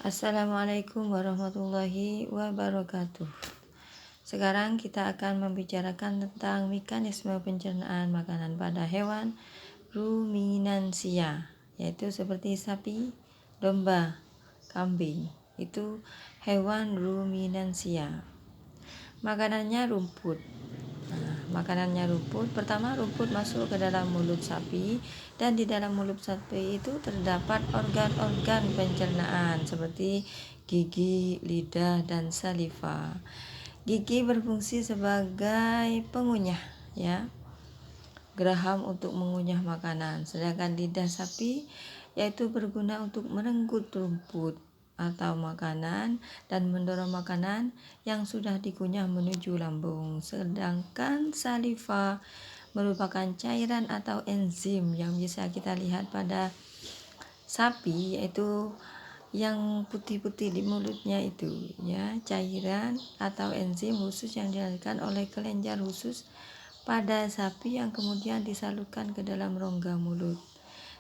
Assalamualaikum warahmatullahi wabarakatuh. Sekarang kita akan membicarakan tentang mekanisme pencernaan makanan pada hewan ruminansia, yaitu seperti sapi, domba, kambing. Itu hewan ruminansia. Makanannya rumput. Makanannya rumput. Pertama, rumput masuk ke dalam mulut sapi, dan di dalam mulut sapi itu terdapat organ-organ pencernaan seperti gigi, lidah, dan saliva. Gigi berfungsi sebagai pengunyah, ya, geraham untuk mengunyah makanan. Sedangkan lidah sapi yaitu berguna untuk merenggut rumput atau makanan dan mendorong makanan yang sudah dikunyah menuju lambung. Sedangkan saliva merupakan cairan atau enzim yang bisa kita lihat pada sapi, yaitu yang putih-putih di mulutnya itu, ya, cairan atau enzim khusus yang dihasilkan oleh kelenjar khusus pada sapi yang kemudian disalurkan ke dalam rongga mulut.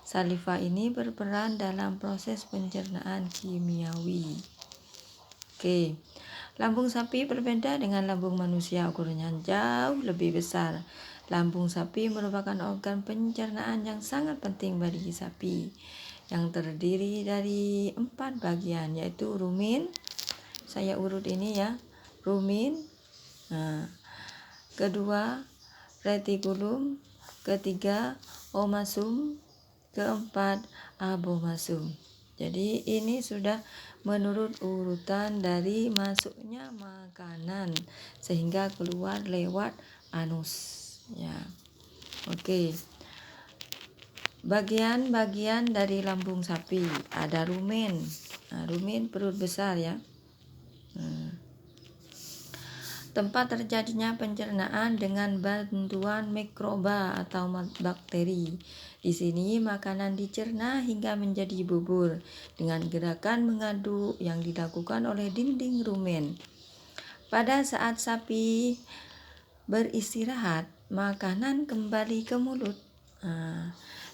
Saliva ini berperan dalam proses pencernaan kimiawi. Oke. Lambung sapi berbeda dengan lambung manusia, ukurannya jauh lebih besar. Lambung sapi merupakan organ pencernaan yang sangat penting bagi sapi, yang terdiri dari 4 bagian, yaitu rumen. Saya urut ini, ya. Rumen. Kedua, retikulum. Ketiga, omasum. Keempat, abomasum. Jadi ini sudah menurut urutan dari masuknya makanan sehingga keluar lewat anus, ya. Oke. Bagian-bagian dari lambung sapi ada rumen. Rumen perut besar, ya. Tempat terjadinya pencernaan dengan bantuan mikroba atau bakteri. Di sini makanan dicerna hingga menjadi bubur dengan gerakan mengaduk yang dilakukan oleh dinding rumen. Pada saat sapi beristirahat, makanan kembali ke mulut.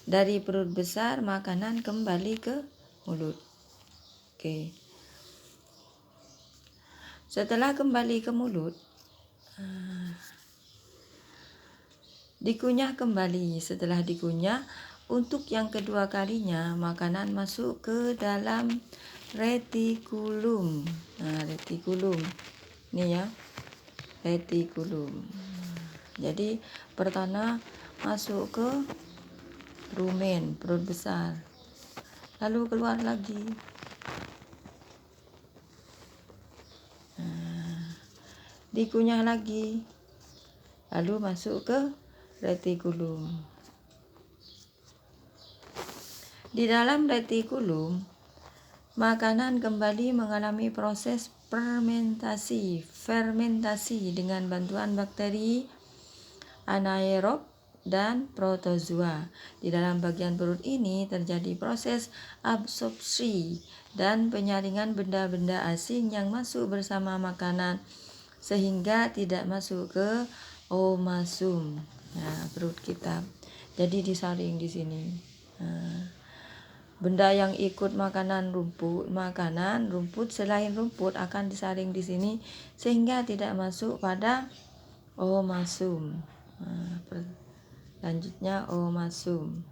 Dari perut besar, makanan kembali ke mulut. Oke. Setelah kembali ke mulut, dikunyah kembali. Setelah dikunyah untuk yang kedua kalinya, makanan masuk ke dalam retikulum. Retikulum ini, ya, retikulum. Jadi pertama masuk ke rumen, perut besar, lalu keluar lagi. Dikunyah lagi, lalu masuk ke retikulum. Di dalam retikulum, makanan kembali mengalami proses fermentasi dengan bantuan bakteri anaerob dan protozoa. Di dalam bagian perut ini terjadi proses absorpsi dan penyaringan benda-benda asing yang masuk bersama makanan sehingga tidak masuk ke omasum, perut kita. Jadi disaring di sini. Benda yang ikut makanan rumput selain rumput akan disaring di sini sehingga tidak masuk pada omasum. Selanjutnya omasum.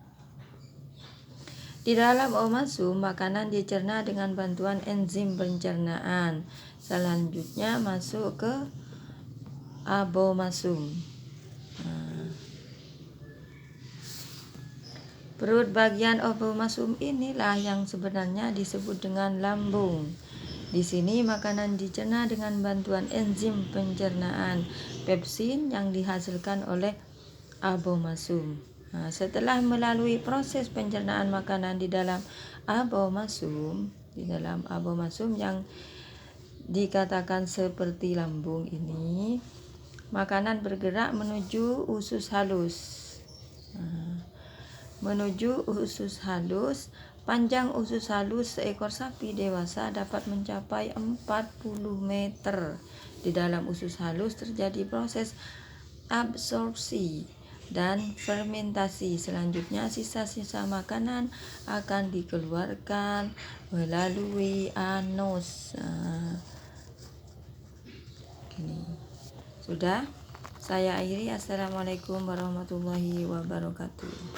Di dalam omasum, makanan dicerna dengan bantuan enzim pencernaan. Selanjutnya masuk ke abomasum. Perut bagian abomasum inilah yang sebenarnya disebut dengan lambung. Di sini makanan dicerna dengan bantuan enzim pencernaan pepsin yang dihasilkan oleh abomasum. Setelah melalui proses pencernaan makanan di dalam abomasum yang dikatakan seperti lambung ini, makanan bergerak menuju usus halus. Panjang usus halus seekor sapi dewasa dapat mencapai 40 meter. Di dalam usus halus terjadi proses absorpsi dan fermentasi. Selanjutnya sisa-sisa makanan akan dikeluarkan melalui anus. Gini. Sudah, saya akhiri. Assalamualaikum warahmatullahi wabarakatuh.